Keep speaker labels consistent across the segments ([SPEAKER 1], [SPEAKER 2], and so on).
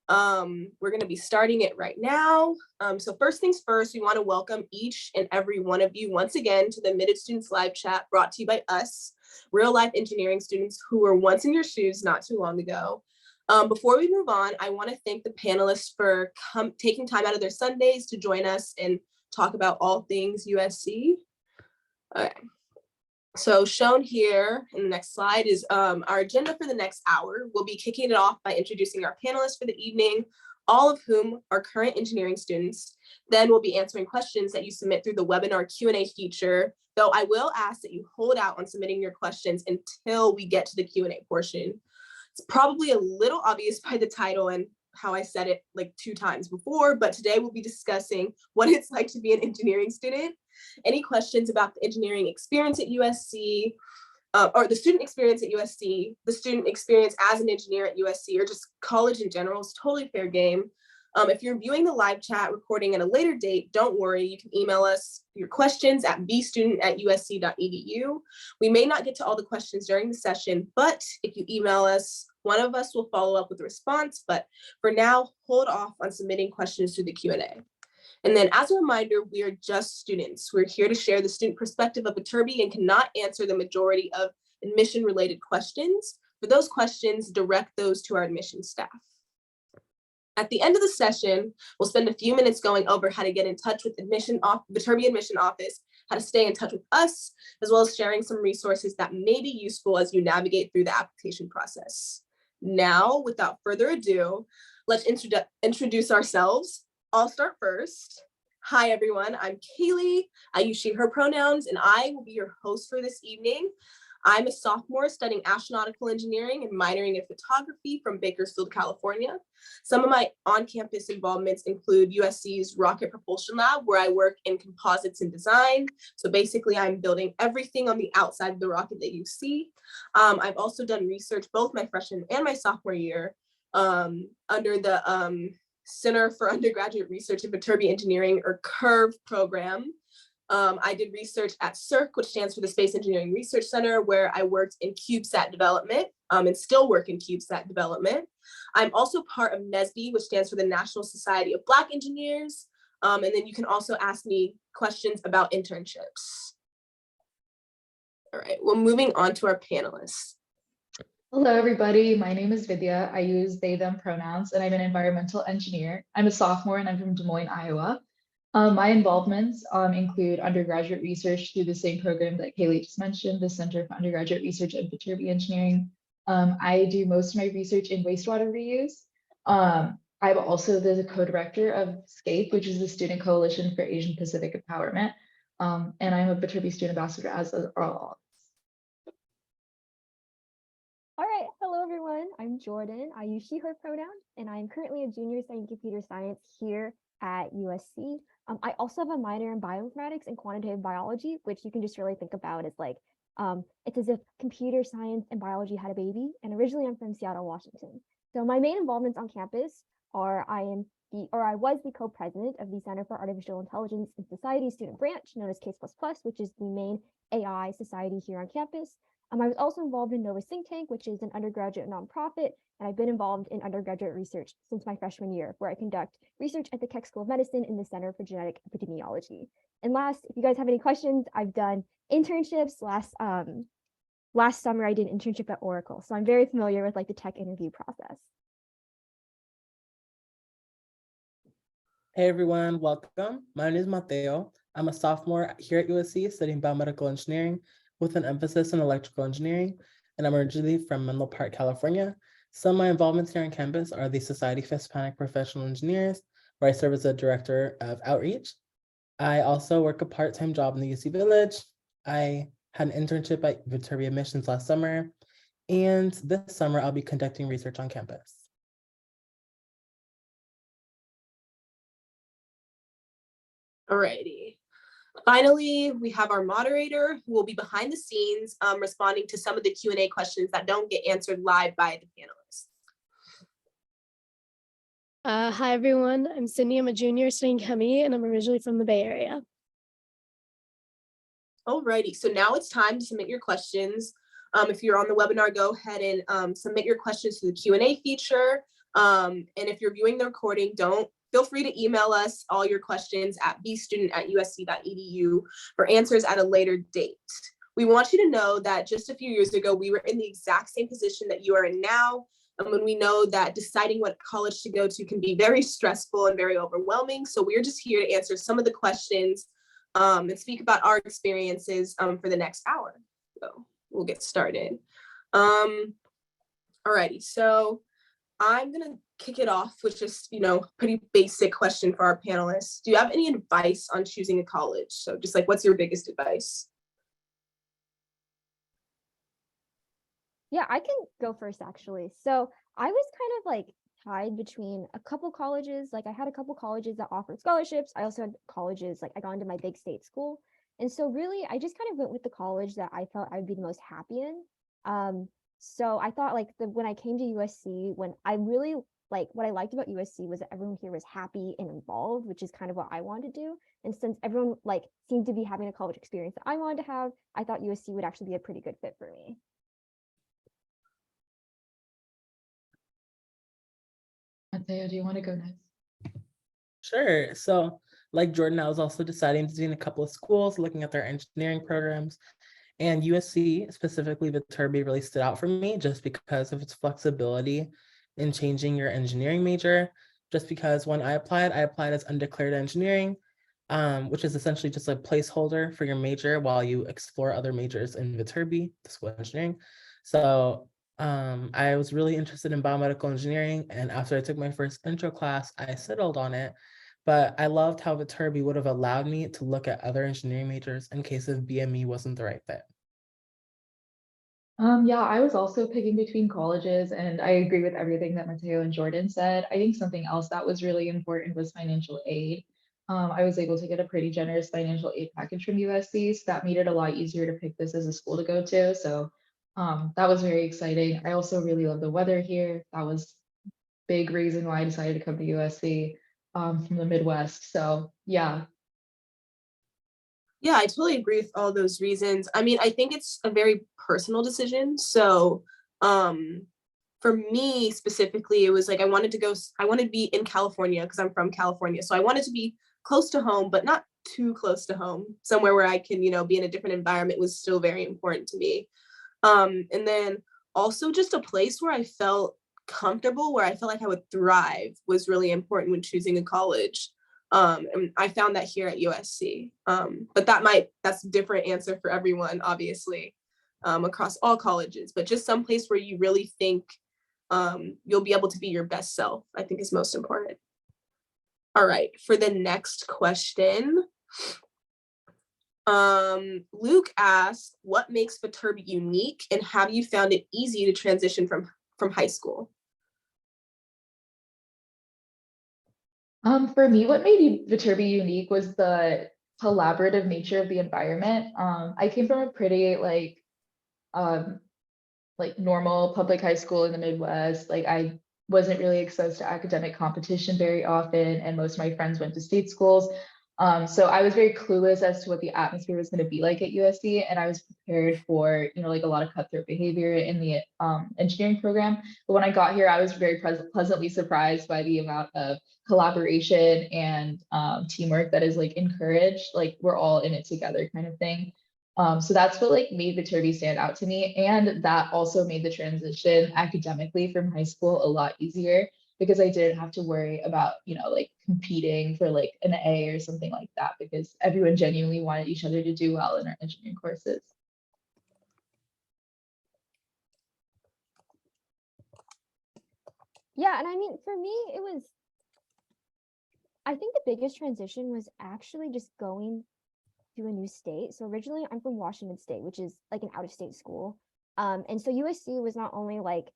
[SPEAKER 1] We're going to be starting it right now. So first things first, we want to welcome each and every one of you once again to the Admitted Students Live Chat brought to you by us, real life engineering students who were once in your shoes not too long ago. Before we move on, I want to thank the panelists for taking time out of their Sundays to join us and talk about all things USC. Okay. So shown here in the next slide is our agenda for the next hour. We'll be kicking it off by introducing our panelists for the evening, all of whom are current engineering students. Then we'll be answering questions that you submit through the webinar Q&A feature, though I will ask that you hold out on submitting your questions until we get to the Q&A portion. It's probably a little obvious by the title and how I said it like 2 times before, but today we'll be discussing what it's like to be an engineering student. Any questions about the engineering experience at USC, or the student experience at USC, the student experience as an engineer at USC, or just college in general is totally fair game. If you're viewing the live chat recording at a later date, don't worry, you can email us your questions at bstudent@usc.edu. We may not get to all the questions during the session, but if you email us, one of us will follow up with a response, but for now, hold off on submitting questions through the Q&A. And then as a reminder, we are just students. We're here to share the student perspective of Viterbi and cannot answer the majority of admission-related questions. For those questions, direct those to our admission staff. At the end of the session, we'll spend a few minutes going over how to get in touch with Viterbi admission office, how to stay in touch with us, as well as sharing some resources that may be useful as you navigate through the application process. Now, without further ado, let's introduce ourselves. I'll start first. Hi, everyone. I'm Kaleigh. I use she, her pronouns, and I will be your host for this evening. I'm a sophomore studying astronautical engineering and minoring in photography from Bakersfield, California. Some of my on-campus involvements include USC's Rocket Propulsion Lab, where I work in composites and design. So basically, I'm building everything on the outside of the rocket that you see. I've also done research both my freshman and my sophomore year under the Center for Undergraduate Research in Viterbi Engineering, or CURV program. I did research at CERC, which stands for the Space Engineering Research Center, where I worked in CubeSat development and still work in CubeSat development. I'm also part of NSBE, which stands for the National Society of Black Engineers. And then you can also ask me questions about internships. All right, well, moving on to our panelists.
[SPEAKER 2] Hello, everybody. My name is Vidya. I use they, them pronouns, and I'm an environmental engineer. I'm a sophomore and I'm from Des Moines, Iowa. My involvements include undergraduate research through the same program that Kaleigh just mentioned, the Center for Undergraduate Research in Viterbi Engineering. I do most of my research in wastewater reuse. I'm also the co-director of SCAPE, which is the Student Coalition for Asian Pacific Empowerment. And I'm a Viterbi student ambassador as all.
[SPEAKER 3] All right, hello everyone. I'm Jordan. I use she, her pronouns, and I'm currently a junior studying computer science here at USC. I also have a minor in bioinformatics and quantitative biology, which you can just really think about as like, it's as if computer science and biology had a baby. And originally I'm from Seattle, Washington. So my main involvements on campus are I was the co-president of the Center for Artificial Intelligence and Society student branch, known as CASE++, which is the main AI society here on campus. I was also involved in Nova's Think Tank, which is an undergraduate nonprofit, and I've been involved in undergraduate research since my freshman year, where I conduct research at the Keck School of Medicine in the Center for Genetic Epidemiology. And last, if you guys have any questions, I've done internships. Last summer, I did an internship at Oracle, so I'm very familiar with like the tech interview process.
[SPEAKER 4] Hey everyone, welcome. My name is Mateo. I'm a sophomore here at USC studying biomedical engineering with an emphasis in electrical engineering, and I'm originally from Menlo Park, California. Some of my involvements here on campus are the Society for Hispanic Professional Engineers, where I serve as a director of outreach. I also work a part-time job in the UC Village. I had an internship at Viterbi Admissions last summer, and this summer I'll be conducting research on campus.
[SPEAKER 1] Alrighty. Finally, we have our moderator who will be behind the scenes responding to some of the Q&A questions that don't get answered live by the panelists.
[SPEAKER 5] Hi, everyone. I'm Sydney. I'm a junior studying chemistry, and I'm originally from the Bay Area.
[SPEAKER 1] Alrighty, so now it's time to submit your questions. If you're on the webinar, go ahead and submit your questions to the Q&A feature. And if you're viewing the recording, feel free to email us all your questions at bstudent@usc.edu for answers at a later date. We want you to know that just a few years ago, we were in the exact same position that you are in now. And when we know that deciding what college to go to can be very stressful and very overwhelming. So we're just here to answer some of the questions and speak about our experiences for the next hour. So we'll get started. Alrighty, so I'm gonna kick it off with just, pretty basic question for our panelists. Do you have any advice on choosing a college? So just like, what's your biggest advice?
[SPEAKER 3] Yeah, I can go first actually. So I was kind of like tied between a couple colleges. Like I had a couple colleges that offered scholarships. I also had colleges, like I got into my big state school. And so really I just kind of went with the college that I felt I would be the most happy in. So I thought like when I came to USC, when I really like what I liked about USC was that everyone here was happy and involved, which is kind of what I wanted to do. And since everyone like seemed to be having a college experience that I wanted to have, I thought USC would actually be a pretty good fit for me.
[SPEAKER 2] Mateo, do you want to go next?
[SPEAKER 4] Sure. So like Jordan, I was also deciding between a couple of schools, looking at their engineering programs. And USC, specifically Viterbi, really stood out for me just because of its flexibility in changing your engineering major. Just because when I applied as undeclared engineering, which is essentially just a placeholder for your major while you explore other majors in Viterbi, the School of Engineering. So I was really interested in biomedical engineering. And after I took my first intro class, I settled on it. But I loved how Viterbi would have allowed me to look at other engineering majors in case if BME wasn't the right fit.
[SPEAKER 2] Yeah, I was also picking between colleges, and I agree with everything that Mateo and Jordan said. I think something else that was really important was financial aid. I was able to get a pretty generous financial aid package from USC, so that made it a lot easier to pick this as a school to go to. So that was very exciting. I also really love the weather here. That was big reason why I decided to come to USC from the Midwest. So yeah.
[SPEAKER 1] Yeah, I totally agree with all those reasons. I mean, I think it's a very personal decision. So for me specifically, it was like I wanted to be in California because I'm from California. So I wanted to be close to home, but not too close to home. Somewhere where I can, be in a different environment was still very important to me. And then also just a place where I felt comfortable, where I felt like I would thrive was really important when choosing a college. And I found that here at USC. But that's a different answer for everyone, obviously, across all colleges, but just some place where you really think you'll be able to be your best self, I think is most important. All right, for the next question, Luke asked, what makes Viterbi unique and have you found it easy to transition from high school?
[SPEAKER 2] For me, what made Viterbi unique was the collaborative nature of the environment. I came from a pretty normal public high school in the Midwest. Like I wasn't really exposed to academic competition very often, and most of my friends went to state schools. So I was very clueless as to what the atmosphere was going to be like at USC, and I was prepared for, like a lot of cutthroat behavior in the engineering program. But when I got here, I was very pleasantly surprised by the amount of collaboration and teamwork that is like encouraged. Like we're all in it together, kind of thing. So that's what like made Viterbi stand out to me, and that also made the transition academically from high school a lot easier because I didn't have to worry about, like competing for like an A or something like that because everyone genuinely wanted each other to do well in our engineering courses.
[SPEAKER 3] Yeah, and I mean, for me, I think the biggest transition was actually just going to a new state. So originally I'm from Washington State, which is like an out-of-state school. And so USC was not only like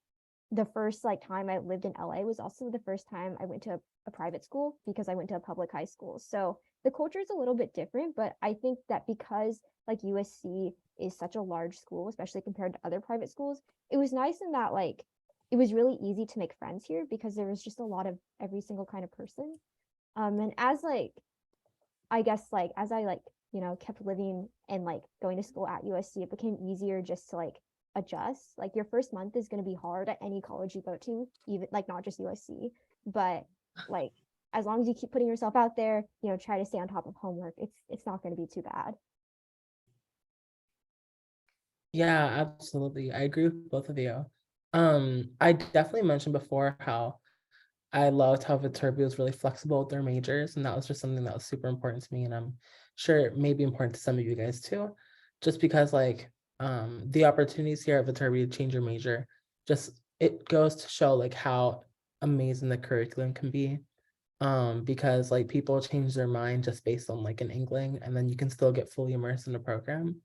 [SPEAKER 3] the first like time I lived in LA, was also the first time I went to a private school because I went to a public high school. So the culture is a little bit different, but I think that because like USC is such a large school, especially compared to other private schools, it was nice in that like it was really easy to make friends here because there was just a lot of every single kind of person. And as like I guess like as I like kept living and like going to school at USC, it became easier just to like adjust. Like your first month is going to be hard at any college you go to, even like not just USC, but like as long as you keep putting yourself out there, try to stay on top of homework, it's not going to be too bad.
[SPEAKER 4] Yeah, absolutely. I agree with both of you. I definitely mentioned before how I loved how Viterbi was really flexible with their majors, and that was just something that was super important to me, and I'm sure it may be important to some of you guys too, just because like the opportunities here at Viterbi to change your major, just it goes to show like how amazing the curriculum can be. Because like people change their mind just based on like an inkling, and then you can still get fully immersed in the program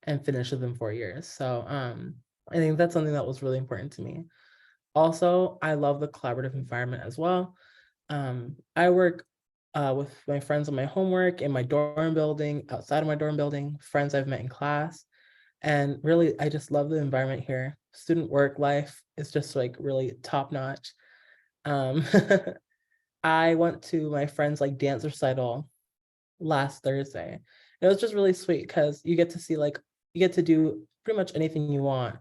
[SPEAKER 4] and finish within 4 years. So I think that's something that was really important to me. Also, I love the collaborative environment as well. I work with my friends on my homework, in my dorm building, outside of my dorm building, friends I've met in class. And really, I just love the environment here. Student work life is just like really top notch. Um, I went to my friend's like dance recital last Thursday. It was just really sweet because you get to see like, you get to do pretty much anything you want,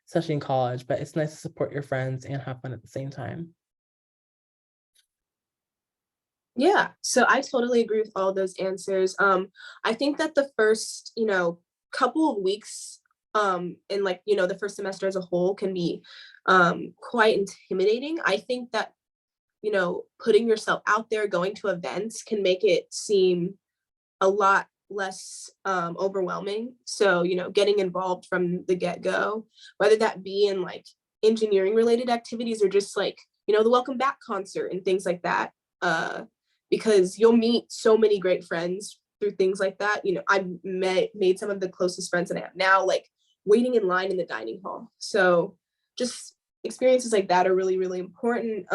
[SPEAKER 4] especially in college, but it's nice to support your friends and have fun at the same time.
[SPEAKER 1] Yeah, so I totally agree with all those answers. I think that the first, couple of weeks, and like, the first semester as a whole can be quite intimidating. I think that, putting yourself out there, going to events can make it seem a lot less overwhelming. So, getting involved from the get-go, whether that be in like engineering related activities or just like, the welcome back concert and things like that. Because you'll meet so many great friends through things like that. I made some of the closest friends that I have now, like waiting in line in the dining hall. So just experiences like that are really, really important.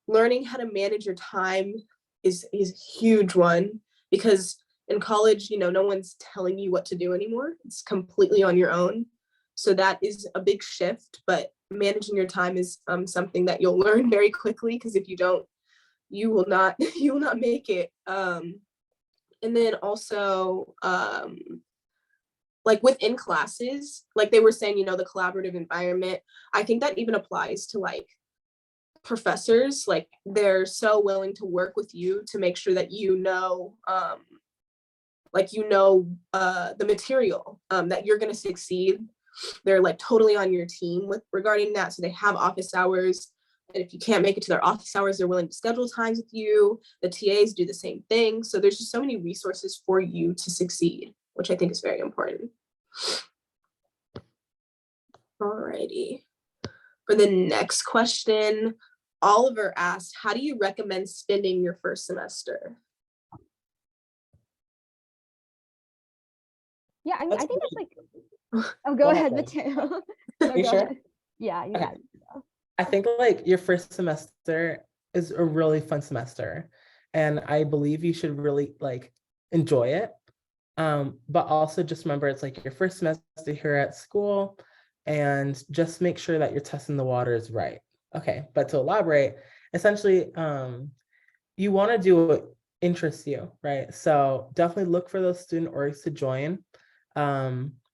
[SPEAKER 1] Learning how to manage your time is a huge one, because in college, no one's telling you what to do anymore. It's completely on your own. So that is a big shift, but managing your time is something that you'll learn very quickly, because if you don't, you will not make it. And then also like within classes, like they were saying, the collaborative environment, I think that even applies to like professors. Like they're so willing to work with you to make sure that the material that you're going to succeed. They're like totally on your team with regarding that. So they have office hours, and if you can't make it to their office hours, they're willing to schedule times with you. The TAs do the same thing. So there's just so many resources for you to succeed, which I think is very important. Alrighty. For the next question, Oliver asked, how do you recommend spending your first semester?
[SPEAKER 3] Yeah, I mean, I think that's like, oh,
[SPEAKER 4] Go
[SPEAKER 3] go
[SPEAKER 4] ahead,
[SPEAKER 3] ahead,
[SPEAKER 4] babe.
[SPEAKER 3] Mateo. No,
[SPEAKER 4] You
[SPEAKER 3] go
[SPEAKER 4] sure?
[SPEAKER 3] ahead. Yeah, you
[SPEAKER 4] Okay.
[SPEAKER 3] got it.
[SPEAKER 4] I think like your first semester is a really fun semester, and I believe you should really like enjoy it. But also just remember it's like your first semester here at school, and just make sure that you're testing the waters right. Okay, but to elaborate, essentially, you want to do what interests you, right? So definitely look for those student orgs to join.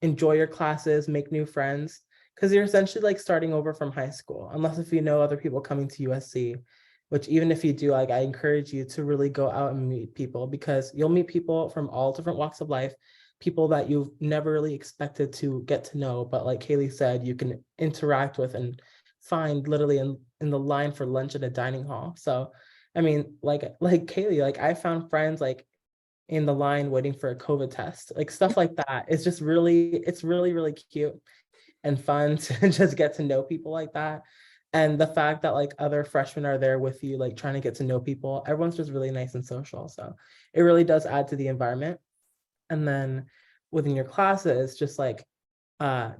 [SPEAKER 4] Enjoy your classes, make new friends, because you're essentially like starting over from high school, unless if you know other people coming to USC, which even if you do, like I encourage you to really go out and meet people, because you'll meet people from all different walks of life, people that you've never really expected to get to know, but like Kaleigh said, you can interact with and find literally in the line for lunch at a dining hall. So I mean, like Kaleigh, like I found friends like in the line waiting for a COVID test, like stuff like that. It's really, really cute and fun to just get to know people like that. And the fact that like other freshmen are there with you, like trying to get to know people, everyone's just really nice and social. So it really does add to the environment. And then within your classes, just like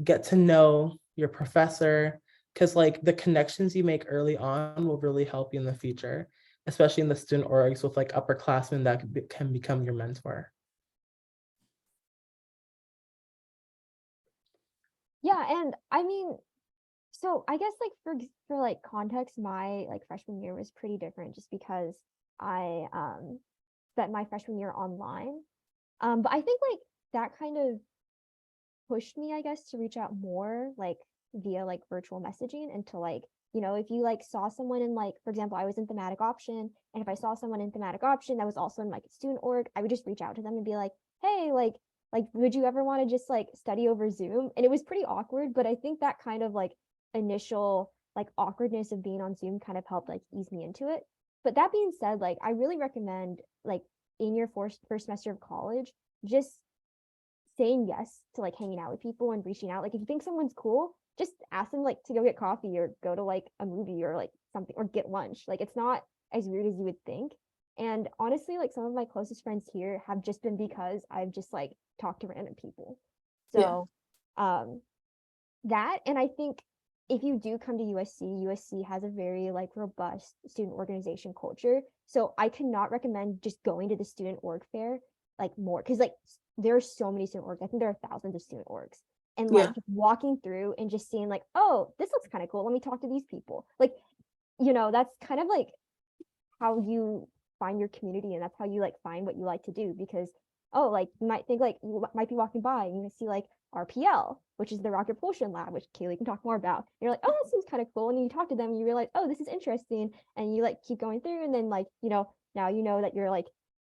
[SPEAKER 4] get to know your professor, because like the connections you make early on will really help you in the future, especially in the student orgs with like upperclassmen that can become your mentor.
[SPEAKER 3] Yeah, and I mean, so I guess like for like context, my like freshman year was pretty different just because I spent my freshman year online. But I think like that kind of pushed me, I guess, to reach out more like via like virtual messaging and to like, you know, if you like saw someone in like, for example, I was in thematic option, and if I saw someone in thematic option that was also in like student org, I would just reach out to them and be like, hey, like, would you ever want to just like study over Zoom? And it was pretty awkward, but I think that kind of like initial like awkwardness of being on Zoom kind of helped like ease me into it. But that being said, like I really recommend like in your first semester of college, just saying yes to like hanging out with people and reaching out. Like if you think someone's cool, just ask them like to go get coffee or go to like a movie or like something or get lunch. Like it's not as weird as you would think. And honestly, like some of my closest friends here have just been because I've just like talked to random people. So that, and I think if you do come to USC has a very like robust student organization culture. So I cannot recommend just going to the student org fair like more, because like there are so many student orgs. I think there are thousands of student orgs. And like just walking through and just seeing like, oh, this looks kind of cool. Let me talk to these people. Like, you know, that's kind of like how you find your community, and that's how you like find what you like to do. Because oh, like you might think like you might be walking by and you see like RPL, which is the rocket propulsion lab, which Kaleigh can talk more about. You're like, oh, that seems kind of cool. And then you talk to them and you realize, oh, this is interesting. And you like keep going through, and then like, you know, now you know that you're like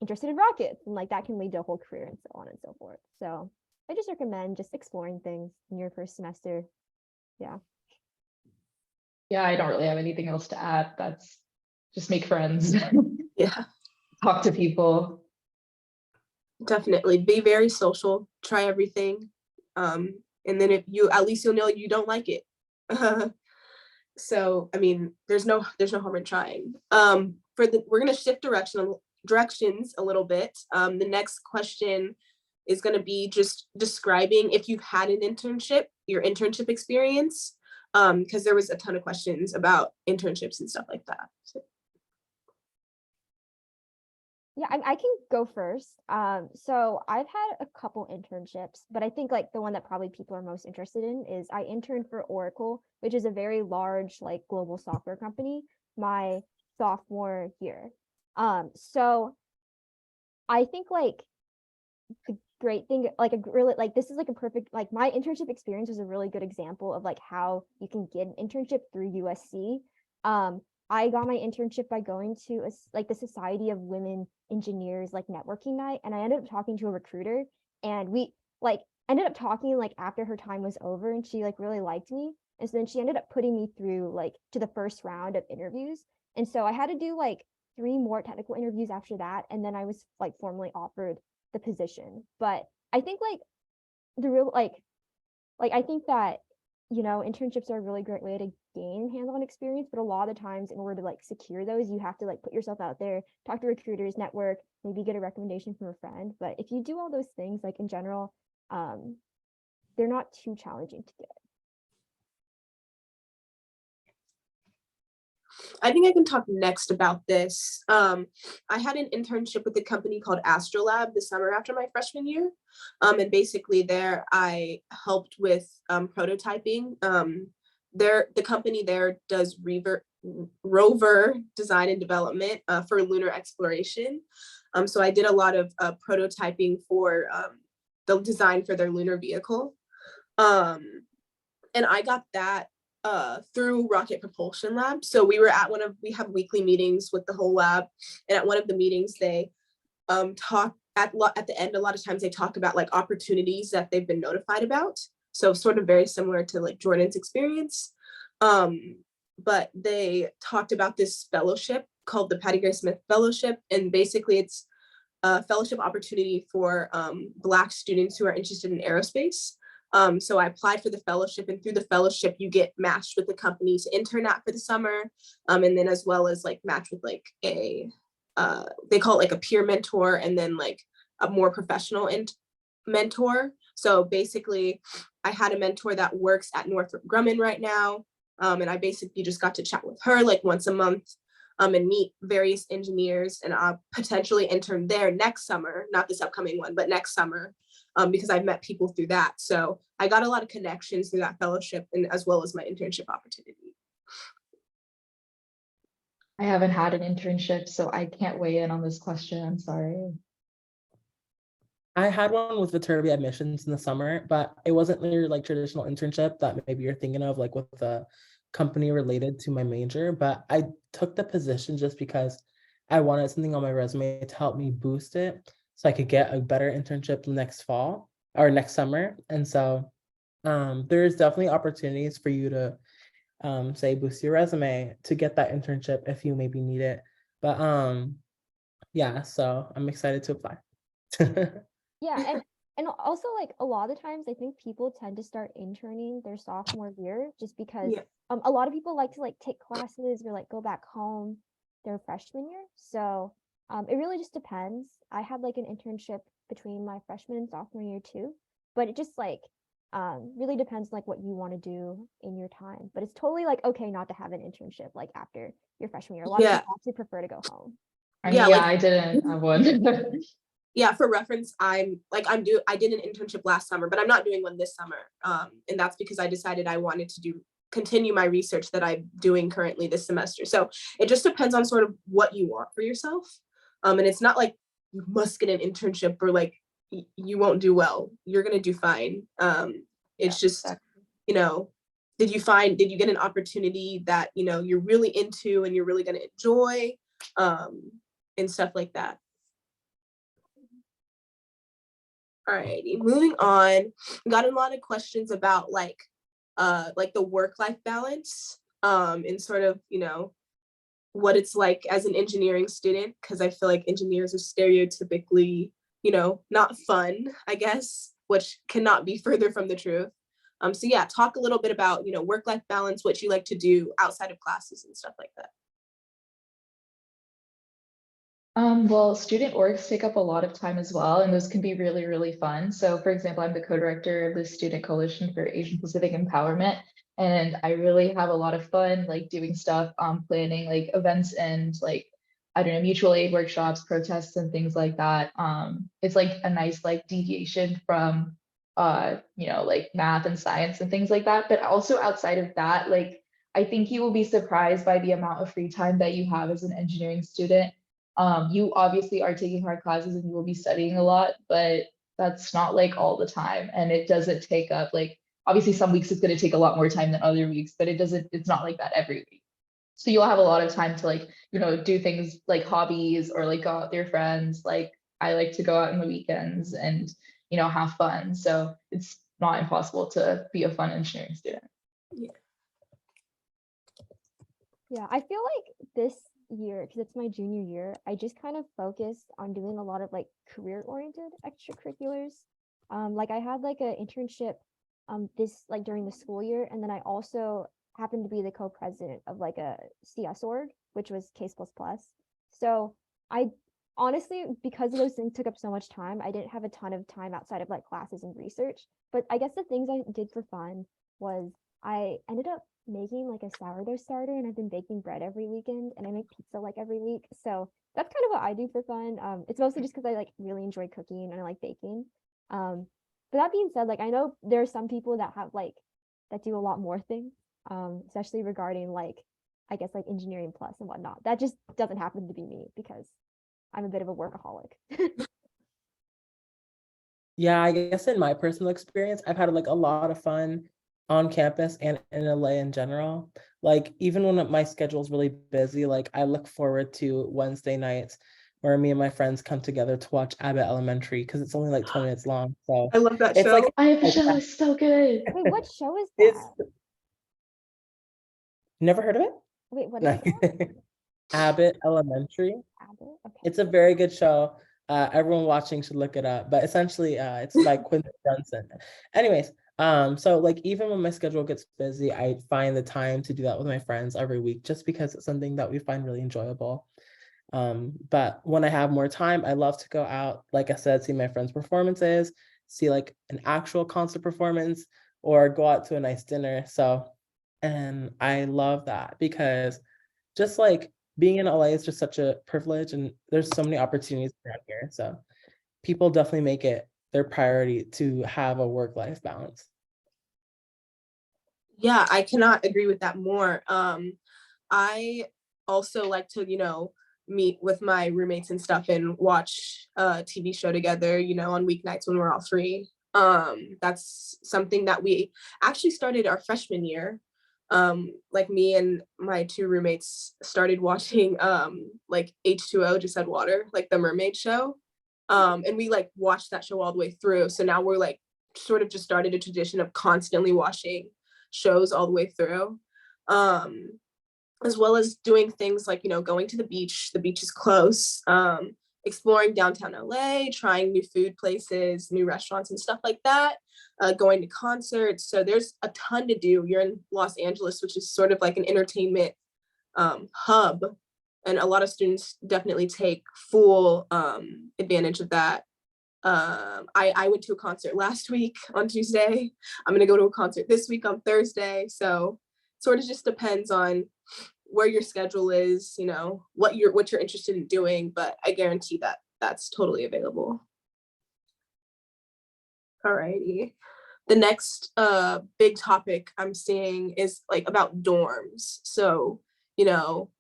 [SPEAKER 3] interested in rockets, and like that can lead to a whole career and so on and so forth. So I just recommend just exploring things in your first semester. Yeah.
[SPEAKER 2] Yeah, I don't really have anything else to add. That's just make friends,
[SPEAKER 1] Yeah,
[SPEAKER 2] talk to people.
[SPEAKER 1] definitely. Be very social, try everything. And then if you, at least you'll know you don't like it. So, I mean, there's no harm in trying. We're gonna shift directions a little bit. The next question is gonna be just describing if you've had an internship, your internship experience, because there was a ton of questions about internships and stuff like that. So.
[SPEAKER 3] Yeah, I can go first. So I've had a couple internships, but I think like the one that probably people are most interested in is I interned for Oracle, which is a very large like global software company, my sophomore year. So I think like the great thing, like a really like this is like a perfect like my internship experience was a really good example of like how you can get an internship through USC. I got my internship by going to like the Society of Women Engineers like networking night, and I ended up talking to a recruiter, and we like ended up talking like after her time was over, and she like really liked me, and so then she ended up putting me through like to the first round of interviews, and so I had to do like 3 more technical interviews after that, and then I was like formally offered the position. But I think like the real like I think that, you know, internships are a really great way to gain hands-on experience, but a lot of the times in order to like secure those, you have to like put yourself out there, talk to recruiters, network, maybe get a recommendation from a friend. But if you do all those things, like in general, they're not too challenging to get.
[SPEAKER 1] I think I can talk next about this. I had an internship with a company called Astrolab the summer after my freshman year. And basically there I helped with prototyping. The company there does rover design and development for lunar exploration. So I did a lot of prototyping for the design for their lunar vehicle. And I got that through Rocket Propulsion Lab. So we have weekly meetings with the whole lab. And at one of the meetings, they talk at the end, a lot of times they talk about like opportunities that they've been notified about. So sort of very similar to like Jordan's experience. But they talked about this fellowship called the Patty Gray Smith Fellowship. And basically it's a fellowship opportunity for Black students who are interested in aerospace. So I applied for the fellowship, and through the fellowship, you get matched with the company to intern at for the summer. And then as well as like match with like they call it like a peer mentor, and then like a more professional mentor. So basically I had a mentor that works at Northrop Grumman right now. And I basically just got to chat with her like once a month and meet various engineers, and I'll potentially intern there next summer, not this upcoming one, but next summer. Because I've met people through that. So I got a lot of connections through that fellowship, and as well as my internship opportunity.
[SPEAKER 2] I haven't had an internship, so I can't weigh in on this question. I'm sorry.
[SPEAKER 4] I had one with Viterbi admissions in the summer, but it wasn't your like traditional internship that maybe you're thinking of, like with a company related to my major. But I took the position just because I wanted something on my resume to help me boost it so I could get a better internship next fall or next summer. And so there's definitely opportunities for you to say boost your resume to get that internship if you maybe need it. But yeah, so I'm excited to apply.
[SPEAKER 3] Yeah, and also like a lot of times I think people tend to start interning their sophomore year just because
[SPEAKER 1] Yeah.
[SPEAKER 3] a lot of people like to like take classes or like go back home their freshman year. So it really just depends. I had like an internship between my freshman and sophomore year too, but it just like really depends like what you want to do in your time. But it's totally like okay not to have an internship like after your freshman year. A lot of
[SPEAKER 1] Yeah.
[SPEAKER 3] people actually prefer to go home.
[SPEAKER 2] I mean,
[SPEAKER 1] Yeah,
[SPEAKER 2] yeah,
[SPEAKER 1] like-
[SPEAKER 2] I didn't have one.
[SPEAKER 1] Yeah, for reference, I did an internship last summer, but I'm not doing one this summer. And that's because I decided I wanted to continue my research that I'm doing currently this semester. So it just depends on sort of what you want for yourself. And it's not like you must get an internship or like you won't do well. You're gonna do fine. It's just,
[SPEAKER 2] exactly.
[SPEAKER 1] you know, did you get an opportunity that, you know, you're really into and you're really gonna enjoy, and stuff like that. Alrighty, moving on. Got a lot of questions about like the work-life balance, and sort of, you know, what it's like as an engineering student, because I feel like engineers are stereotypically, you know, not fun, I guess, which cannot be further from the truth. So yeah, talk a little bit about, you know, work-life balance, what you like to do outside of classes and stuff like that.
[SPEAKER 2] Well, student orgs take up a lot of time as well, and those can be really, really fun. So for example, I'm the co-director of the Student Coalition for Asian Pacific Empowerment, and I really have a lot of fun like doing stuff, planning like events and like, I don't know, mutual aid workshops, protests and things like that. It's like a nice like deviation from you know, like math and science and things like that. But also outside of that, like I think you will be surprised by the amount of free time that you have as an engineering student. You obviously are taking hard classes and you will be studying a lot, but that's not like all the time. And it doesn't take up like, obviously some weeks it's going to take a lot more time than other weeks, but it's not like that every week. So you'll have a lot of time to like, you know, do things like hobbies or like go out with your friends. Like I like to go out on the weekends and, you know, have fun. So it's not impossible to be a fun engineering student.
[SPEAKER 3] Yeah, I feel like this year, because it's my junior year, I just kind of focused on doing a lot of like career-oriented extracurriculars. Like I had like an internship this like during the school year, and then I also happened to be the co-president of like a CS org, which was Case++. So I honestly, because those things took up so much time, I didn't have a ton of time outside of like classes and research. But I guess the things I did for fun was I ended up making like a sourdough starter, and I've been baking bread every weekend, and I make pizza like every week. So that's kind of what I do for fun. It's mostly just because I like really enjoy cooking and I like baking. But that being said, like I know there are some people that have like that do a lot more things, especially regarding like I guess like engineering plus and whatnot. That just doesn't happen to be me because I'm a bit of a workaholic.
[SPEAKER 4] Yeah, I guess in my personal experience, I've had like a lot of fun on campus and in LA in general. Like even when my schedule is really busy, like I look forward to Wednesday nights where me and my friends come together to watch Abbott Elementary because it's only like 20 minutes long. So
[SPEAKER 1] I love that
[SPEAKER 4] it's
[SPEAKER 1] show.
[SPEAKER 4] like
[SPEAKER 2] I have a
[SPEAKER 4] like
[SPEAKER 2] show, it's so good.
[SPEAKER 3] Wait, what show is
[SPEAKER 4] it's
[SPEAKER 3] that?
[SPEAKER 4] never heard of it?
[SPEAKER 3] Wait, what is that?
[SPEAKER 4] Abbott Elementary.
[SPEAKER 3] Abbott? Okay.
[SPEAKER 4] It's a very good show. Everyone watching should look it up. But essentially, it's by Quincy Johnson. Anyways, so like even when my schedule gets busy, I find the time to do that with my friends every week, just because it's something that we find really enjoyable. But when I have more time, I love to go out, like I said, see my friends' performances, see like an actual concert performance, or go out to a nice dinner. So, and I love that because just like being in LA is just such a privilege, and there's so many opportunities around here. So people definitely make it their priority to have a work-life balance.
[SPEAKER 1] Yeah, I cannot agree with that more. I also like to, you know, meet with my roommates and stuff and watch a TV show together, you know, on weeknights when we're all free. That's something that we actually started our freshman year. Like me and my two roommates started watching like H2O, Just Add Water, like the mermaid show. And we like watched that show all the way through. So now we're like sort of just started a tradition of constantly watching shows all the way through. As well as doing things like, you know, going to the beach is close, exploring downtown LA, trying new food places, new restaurants and stuff like that, going to concerts. So there's a ton to do. You're in Los Angeles, which is sort of like an entertainment hub. And a lot of students definitely take full advantage of that. I went to a concert last week on Tuesday. I'm gonna go to a concert this week on Thursday. So sort of just depends on where your schedule is, you know, what you're interested in doing, but I guarantee that that's totally available. Alrighty. The next big topic I'm seeing is like about dorms. So, you know,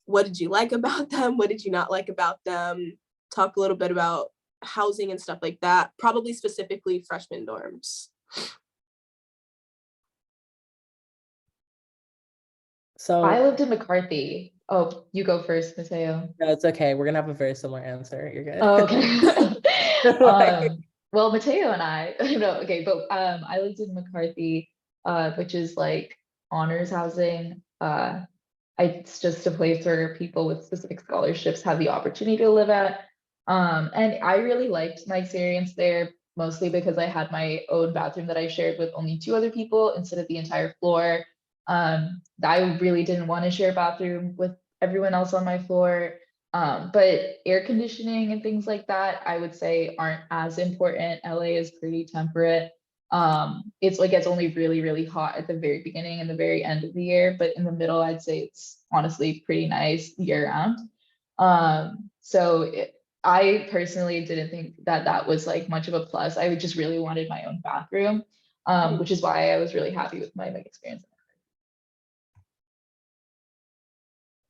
[SPEAKER 1] what did you like about them? What did you not like about them? Talk a little bit about housing and stuff like that, probably specifically freshman dorms.
[SPEAKER 4] So
[SPEAKER 2] I lived in McCarthy. Oh, you go first, Mateo.
[SPEAKER 4] no, it's okay. We're gonna have a very similar answer. You're good.
[SPEAKER 2] Oh, okay.
[SPEAKER 4] Like,
[SPEAKER 2] Well, Mateo and I, no, okay, but I lived in McCarthy, which is like honors housing. It's just a place where people with specific scholarships have the opportunity to live at. And I really liked my experience there, mostly because I had my own bathroom that I shared with only two other people instead of the entire floor. I really didn't want to share a bathroom with everyone else on my floor. But air conditioning and things like that, I would say aren't as important. LA is pretty temperate. It's like it's only really, really hot at the very beginning and the very end of the year, but in the middle, I'd say it's honestly pretty nice year round. I personally didn't think that that was like much of a plus. I just really wanted my own bathroom, which is why I was really happy with my experience.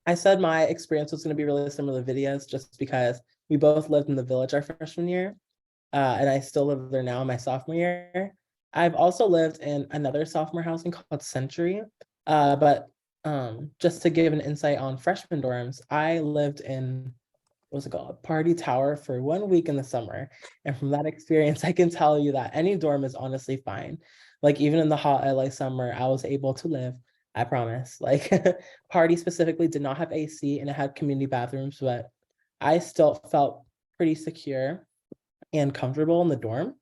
[SPEAKER 4] I said my experience was going to be really similar to Vidya's just because we both lived in the village our freshman year, and I still live there now in my sophomore year. I've also lived in another sophomore housing called Century, but just to give an insight on freshman dorms, I lived in, what's it called, Party Tower for 1 week in the summer. And from that experience, I can tell you that any dorm is honestly fine. Like even in the hot LA summer, I was able to live, I promise. Like Party specifically did not have AC and it had community bathrooms, but I still felt pretty secure and comfortable in the dorm.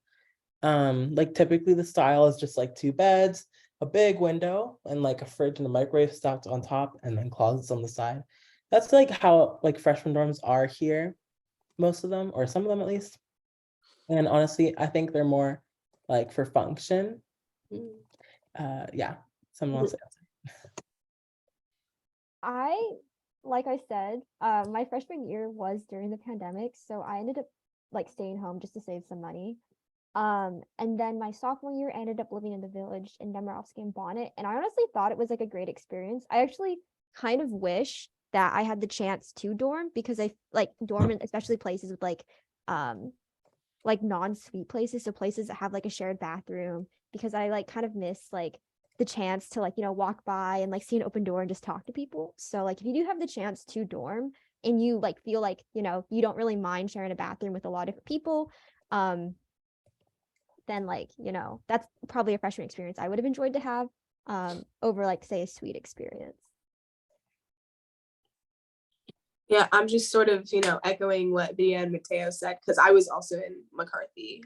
[SPEAKER 4] Like typically the style is just like 2 beds, a big window, and like a fridge and a microwave stacked on top, and then closets on the side. That's like how like freshman dorms are here, most of them, or some of them at least. And honestly, I think they're more like for function. Yeah, someone else.
[SPEAKER 3] Like I said, my freshman year was during the pandemic, so I ended up like staying home just to save some money. And then my sophomore year, I ended up living in the village in Nemirovsky and Bonnet, and I honestly thought it was like a great experience. I actually kind of wish that I had the chance to dorm because I like dorm in especially places with like non-suite places, so places that have like a shared bathroom, because I like kind of miss like the chance to like, you know, walk by and like see an open door and just talk to people. So like if you do have the chance to dorm and you like feel like, you know, you don't really mind sharing a bathroom with a lot of different people, then like, you know, that's probably a freshman experience I would have enjoyed to have over like say a suite experience.
[SPEAKER 1] Yeah, I'm just sort of, you know, echoing what Vidya and Mateo said, because I was also in McCarthy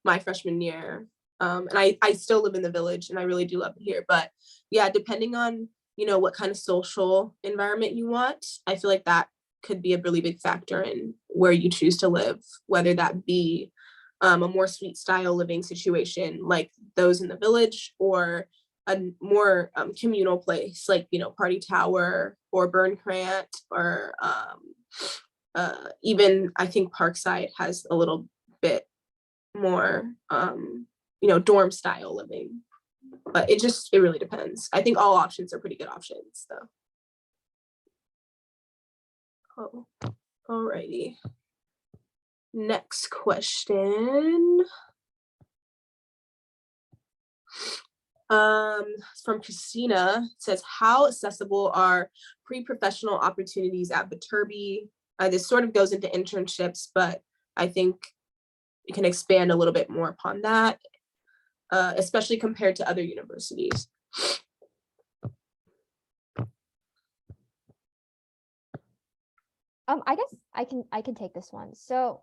[SPEAKER 1] my freshman year. And I still live in the village and I really do love it here. But yeah, depending on, you know, what kind of social environment you want, I feel like that could be a really big factor in where you choose to live, whether that be a more suite style living situation like those in the village, or a more communal place like, you know, Party Tower or Burncrant, or even I think Parkside has a little bit more, you know, dorm style living. But it really depends. I think all options are pretty good options though. Oh, alrighty. Next question. From Christina. It says, how accessible are pre-professional opportunities at Viterbi? This sort of goes into internships, but I think you can expand a little bit more upon that, especially compared to other universities.
[SPEAKER 3] I guess I can take this one. So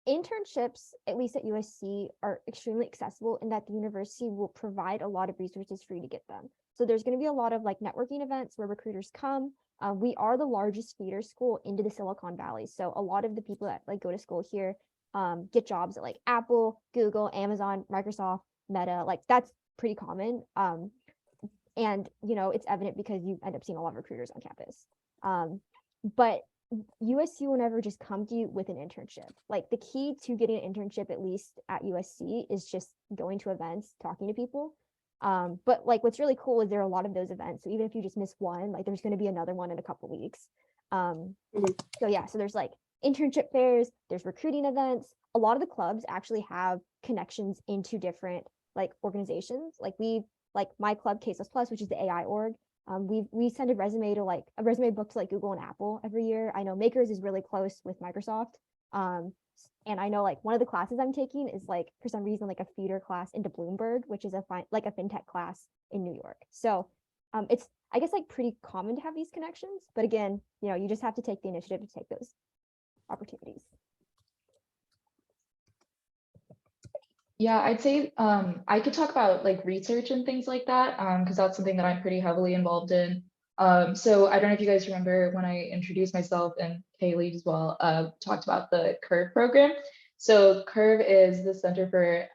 [SPEAKER 3] internships, at least at USC, are extremely accessible in that the university will provide a lot of resources for you to get them. So there's going to be a lot of like networking events where recruiters come. We are the largest feeder school into the Silicon Valley. So a lot of the people that like go to school here get jobs at like Apple, Google, Amazon, Microsoft, Meta. Like that's pretty common. And you know, it's evident because you end up seeing a lot of recruiters on campus. But USC will never just come to you with an internship. Like the key to getting an internship, at least at USC, is just going to events, talking to people. But like what's really cool is there are a lot of those events. So even if you just miss one, like there's going to be another one in a couple of weeks. So yeah, so there's like internship fairs, there's recruiting events. A lot of the clubs actually have connections into different like organizations. Like my club K++, which is the AI org. We send a resume to like a resume book to like Google and Apple every year. I know Makers is really close with Microsoft. And I know like one of the classes I'm taking is like for some reason like a feeder class into Bloomberg, which is a fintech class in New York. So it's I guess like pretty common to have these connections, but again, you know, you just have to take the initiative to take those opportunities.
[SPEAKER 2] Yeah, I'd say I could talk about like research and things like that because that's something that I'm pretty heavily involved in. So I don't know if you guys remember when I introduced myself, and Kaleigh as well, talked about the CURVE program. So CURVE is the Center for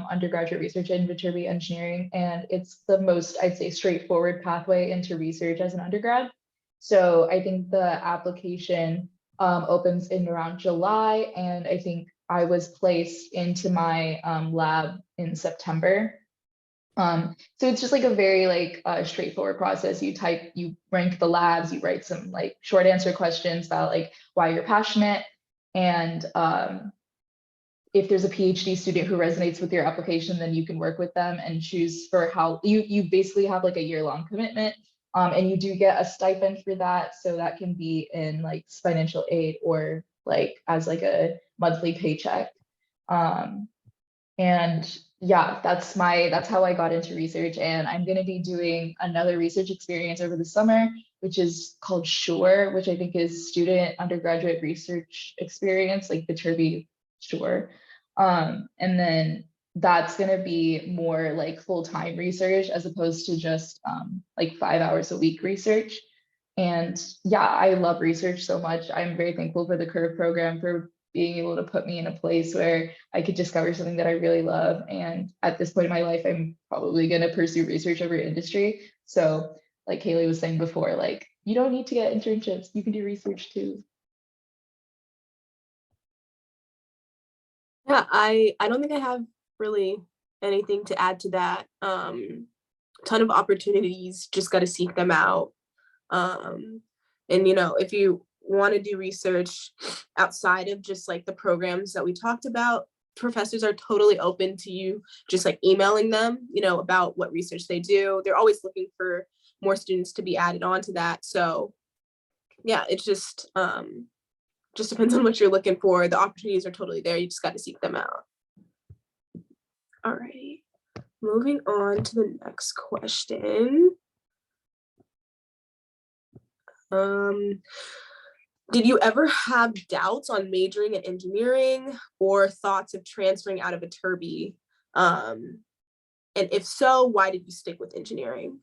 [SPEAKER 2] Undergraduate Research in Viterbi Engineering, and it's the most, I'd say, straightforward pathway into research as an undergrad. So I think the application opens in around July, and I think I was placed into my lab in September. So it's just like a very like straightforward process. You rank the labs, you write some like short answer questions about like why you're passionate. And if there's a PhD student who resonates with your application, then you can work with them and choose for how you basically have like a year-long commitment. And you do get a stipend for that. So that can be in like financial aid or like as like a monthly paycheck. And yeah, that's how I got into research. And I'm going to be doing another research experience over the summer, which is called SURE, which I think is Student Undergraduate Research Experience, like Viterbi SURE. And then that's going to be more like full-time research as opposed to just like 5 hours a week research. And yeah, I love research so much. I'm very thankful for the CURVE program for being able to put me in a place where I could discover something that I really love. And at this point in my life, I'm probably going to pursue research over industry. So like Kaleigh was saying before, like you don't need to get internships. You can do research too.
[SPEAKER 1] Yeah, I don't think I have really anything to add to that. Ton of opportunities, just got to seek them out. And you know, if you want to do research outside of just like the programs that we talked about, professors are totally open to you just like emailing them, you know, about what research they do. They're always looking for more students to be added on to that. So yeah, it's just depends on what you're looking for. The opportunities are totally there. You just got to seek them out. All righty. Moving on to the next question. Did you ever have doubts on majoring in engineering or thoughts of transferring out of Viterbi? And if so, why did you stick with engineering?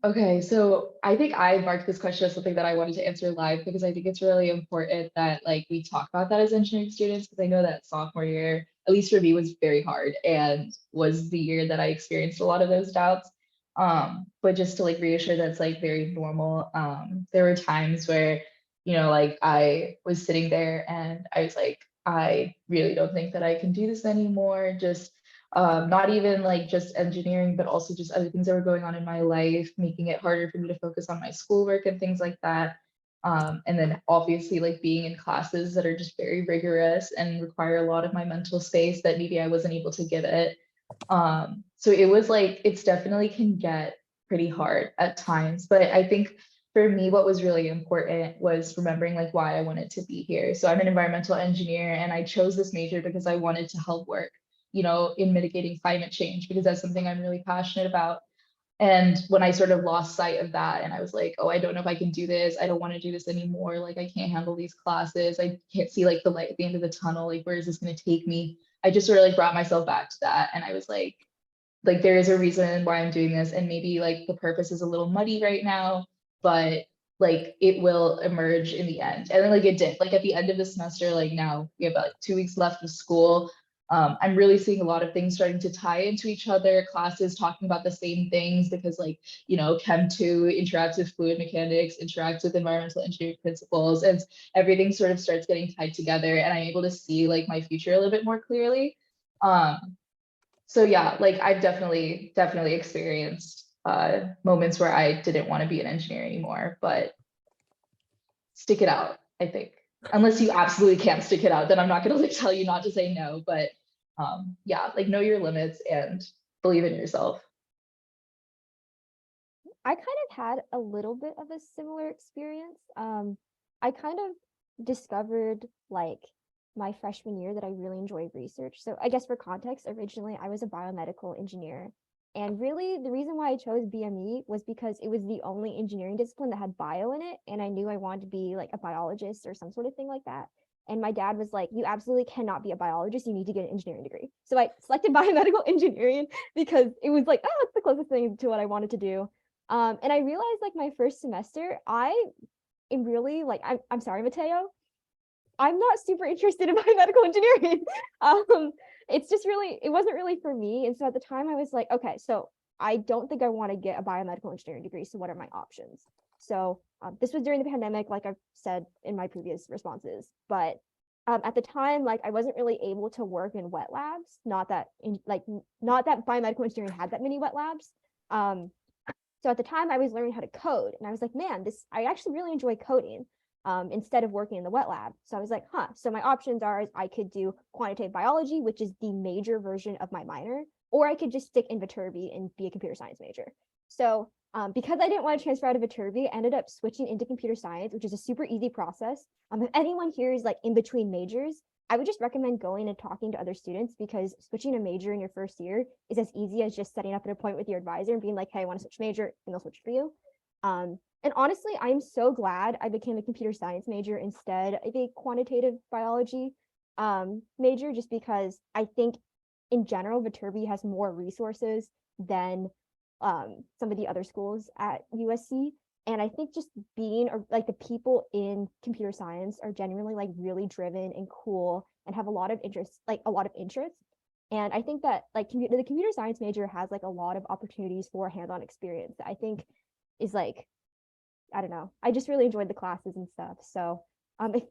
[SPEAKER 2] Okay, so I think I marked this question as something that I wanted to answer live because I think it's really important that like we talk about that as engineering students, because I know that sophomore year, at least for me, was very hard and was the year that I experienced a lot of those doubts. But just to like reassure that's like very normal. There were times where, you know, like I was sitting there and I was like, I really don't think that I can do this anymore. Just Not even like just engineering, but also just other things that were going on in my life, making it harder for me to focus on my schoolwork and things like that. And then obviously like being in classes that are just very rigorous and require a lot of my mental space that maybe I wasn't able to give it. So it was like, it's definitely can get pretty hard at times, but I think for me, what was really important was remembering like why I wanted to be here. So I'm an environmental engineer and I chose this major because I wanted to help work, in mitigating climate change, because that's something I'm really passionate about. And when I sort of lost sight of that and I was like, oh, I don't know if I can do this. I don't want to do this anymore. Like, I can't handle these classes. I can't see like the light at the end of the tunnel. Like, where is this going to take me? I just sort of like brought myself back to that. And I was like, there is a reason why I'm doing this. And maybe like the purpose is a little muddy right now, but like it will emerge in the end. And then like it did, like at the end of the semester, like now we have like 2 weeks left of school. I'm really seeing a lot of things starting to tie into each other, classes talking about the same things because like, Chem 2 interacts with fluid mechanics, interacts with environmental engineering principles, and everything sort of starts getting tied together and I'm able to see like my future a little bit more clearly. So yeah, like I've definitely experienced moments where I didn't want to be an engineer anymore, but stick it out, I think. Unless you absolutely can't stick it out, then I'm not going to like tell you not to say no, but yeah, like know your limits and believe in yourself.
[SPEAKER 3] I kind of had a little bit of a similar experience. I kind of discovered like my freshman year that I really enjoyed research. So I guess for context, originally I was a biomedical engineer. And really the reason why I chose BME was because it was the only engineering discipline that had bio in it. And I knew I wanted to be like a biologist or some sort of thing like that. And my dad was like, you absolutely cannot be a biologist. You need to get an engineering degree. So I selected biomedical engineering because it was like, oh, it's the closest thing to what I wanted to do. And I realized like my first semester, I am really like, I'm sorry, Mateo, I'm not super interested in biomedical engineering. It's just really, it wasn't really for me. And so at the time I was like, okay, so I don't think I want to get a biomedical engineering degree. So what are my options? So this was during the pandemic, like I've said in my previous responses, but at the time, like I wasn't really able to work in wet labs. Not that biomedical engineering had that many wet labs. So at the time I was learning how to code and I was like, man, I actually really enjoy coding instead of working in the wet lab. So I was like, so my options are I could do quantitative biology, which is the major version of my minor, or I could just stick in Viterbi and be a computer science major. So because I didn't want to transfer out of Viterbi, I ended up switching into computer science, which is a super easy process. If anyone here is like in between majors, I would just recommend going and talking to other students because switching a major in your first year is as easy as just setting up an appointment with your advisor and being like, hey, I want to switch major, and they'll switch for you. And honestly, I'm so glad I became a computer science major instead of a quantitative biology major, just because I think in general, Viterbi has more resources than some of the other schools at USC. And I think just being like the people in computer science are genuinely like really driven and cool and have a lot of interest. And I think that like the computer science major has like a lot of opportunities for hands-on experience that I think is like, I don't know, I just really enjoyed the classes and stuff. So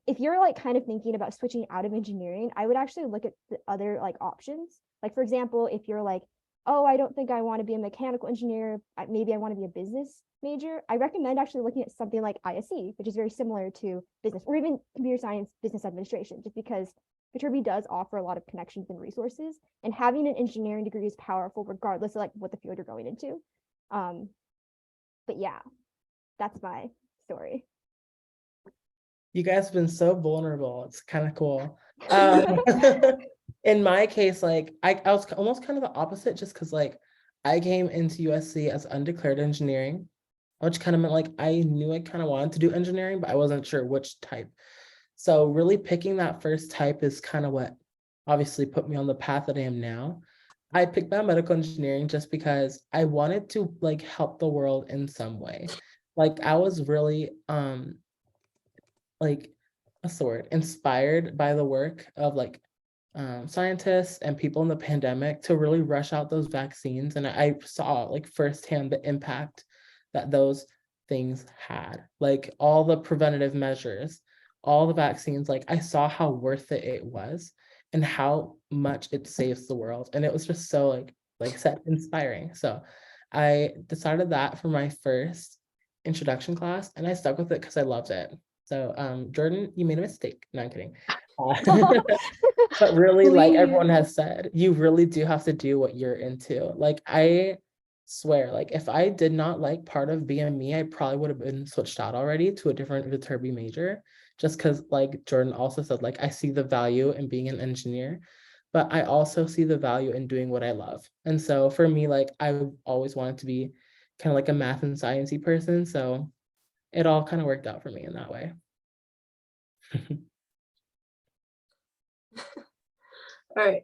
[SPEAKER 3] if you're like kind of thinking about switching out of engineering, I would actually look at the other like options. Like for example, if you're like, oh, I don't think I want to be a mechanical engineer, maybe I want to be a business major, I recommend actually looking at something like ISE, which is very similar to business, or even computer science business administration, just because Viterbi does offer a lot of connections and resources, and having an engineering degree is powerful regardless of like what the field you're going into. But yeah, that's my story.
[SPEAKER 4] You guys have been so vulnerable. It's kind of cool. In my case, like I was almost kind of the opposite, just because like I came into USC as undeclared engineering, which kind of meant like I knew I kind of wanted to do engineering, but I wasn't sure which type. So really picking that first type is kind of what obviously put me on the path that I am now. I picked biomedical engineering just because I wanted to like help the world in some way. Like I was really like inspired by the work of like scientists and people in the pandemic to really rush out those vaccines. And I saw like firsthand the impact that those things had, like all the preventative measures, all the vaccines, like I saw how worth it was. and how much it saves the world. And it was just so inspiring. So I decided that for my first introduction class, and I stuck with it because I loved it. So Jordan, you made a mistake. No, I'm kidding. But really, like everyone has said, you really do have to do what you're into. Like, I swear, like if I did not like part of BME, I probably would have been switched out already to a different Viterbi major, just because like Jordan also said, like I see the value in being an engineer, but I also see the value in doing what I love. And so for me, like I always wanted to be kind of like a math and sciencey person. So it all kind of worked out for me in that way.
[SPEAKER 1] All right.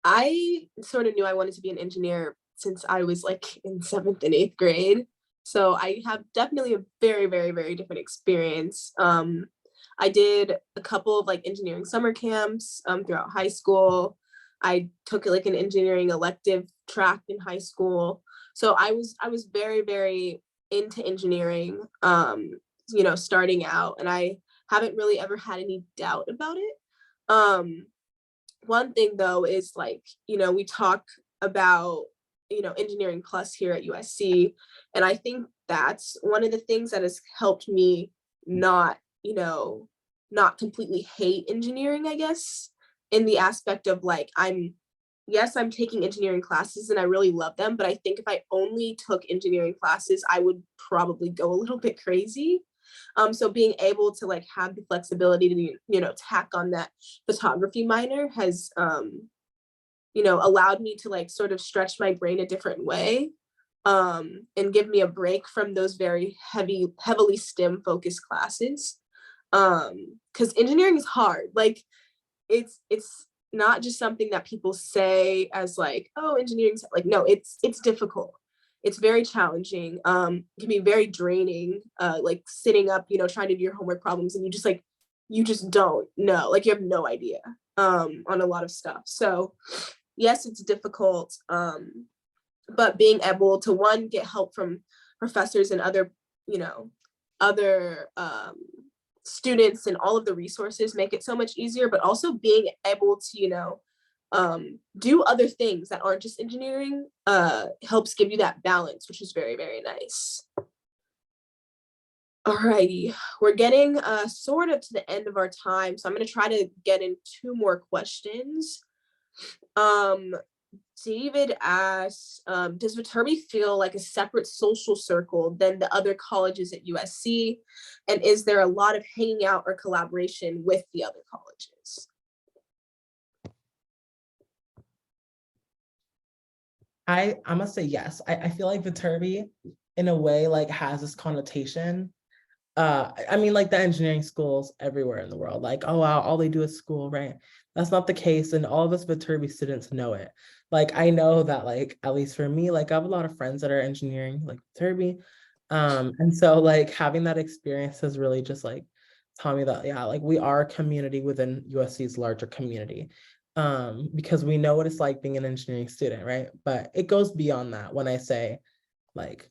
[SPEAKER 1] I sort of knew I wanted to be an engineer since I was like in 7th and 8th grade. So I have definitely a very, very, very different experience. I did a couple of like engineering summer camps throughout high school. I took like an engineering elective track in high school. So I was very, very into engineering, starting out, and I haven't really ever had any doubt about it. One thing though is like, we talk about, engineering plus here at USC. And I think that's one of the things that has helped me not, not completely hate engineering, I guess, in the aspect of like, I'm taking engineering classes and I really love them, but I think if I only took engineering classes, I would probably go a little bit crazy. So being able to like have the flexibility to, tack on that photography minor has, allowed me to like sort of stretch my brain a different way, and give me a break from those very heavily STEM focused classes. Because engineering is hard. Like it's not just something that people say as like, oh, engineering's like, no, it's difficult. It's very challenging. It can be very draining, like sitting up, trying to do your homework problems and you just don't know, like you have no idea on a lot of stuff. So yes, it's difficult, but being able to one, get help from professors and other students and all of the resources make it so much easier, but also being able to, do other things that aren't just engineering helps give you that balance, which is very, very nice. Alrighty, we're getting sort of to the end of our time, so I'm going to try to get in 2 more questions. David asks, does Viterbi feel like a separate social circle than the other colleges at USC? And is there a lot of hanging out or collaboration with the other colleges?
[SPEAKER 4] I must say yes. I feel like Viterbi in a way like has this connotation. I mean, like the engineering schools everywhere in the world, like, oh wow, all they do is school, right? That's not the case, and all of us Viterbi students know it. Like I know that, like at least for me, like I have a lot of friends that are engineering, like Viterbi, and so like having that experience has really just like taught me that yeah, like we are a community within USC's larger community, because we know what it's like being an engineering student, right? But it goes beyond that when I say like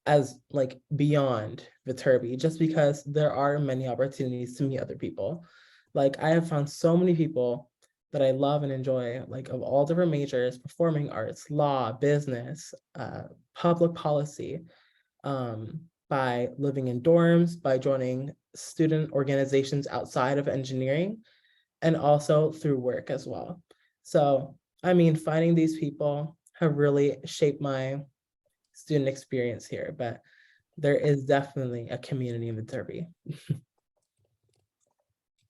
[SPEAKER 4] as like beyond Viterbi, just because there are many opportunities to meet other people. Like I have found so many people that I love and enjoy, like of all different majors, performing arts, law, business, public policy, by living in dorms, by joining student organizations outside of engineering, and also through work as well. So, I mean, finding these people have really shaped my student experience here, but there is definitely a community in Viterbi.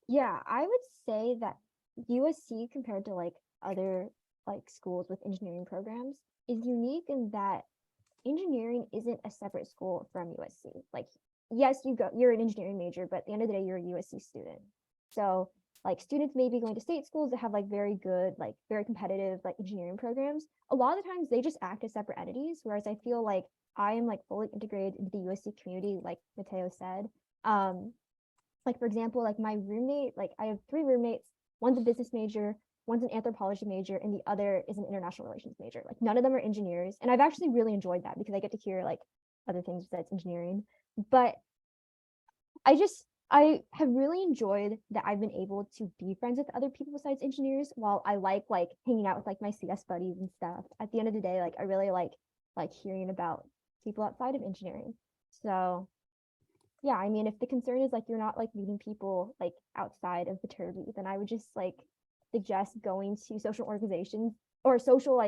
[SPEAKER 3] Yeah, I would say that USC compared to like other like schools with engineering programs is unique in that engineering isn't a separate school from USC. Like, yes, you're an engineering major, but at the end of the day, you're a USC student. So like students may be going to state schools that have like very good, like very competitive like engineering programs. A lot of the times they just act as separate entities, whereas I feel like I am like fully integrated into the USC community, like Mateo said. Like for example, like my roommate, like I have 3 roommates, one's a business major, one's an anthropology major, and the other is an international relations major. Like none of them are engineers. And I've actually really enjoyed that because I get to hear like other things besides engineering. But I have really enjoyed that I've been able to be friends with other people besides engineers. While I like hanging out with like my CS buddies and stuff, at the end of the day, like I really like hearing about people outside of engineering. So yeah, I mean, if the concern is like you're not like meeting people like outside of Viterbi, then I would just like suggest going to social organizations or social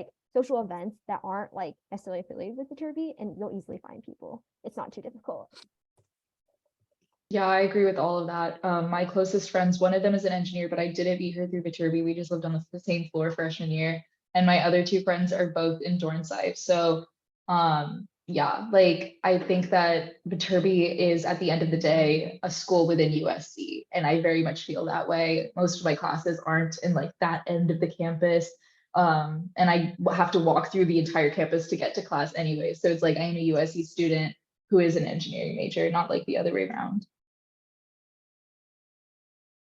[SPEAKER 3] events that aren't like necessarily affiliated with Viterbi, and you'll easily find people. It's not too difficult.
[SPEAKER 2] Yeah, I agree with all of that. My closest friends, one of them is an engineer, but I didn't meet her through Viterbi. We just lived on the same floor freshman year. And my other two friends are both in Dornside. So yeah, like I think that Viterbi is at the end of the day a school within USC. And I very much feel that way. Most of my classes aren't in like that end of the campus. And I have to walk through the entire campus to get to class anyway. So it's like I am a USC student who is an engineering major, not like the other way around.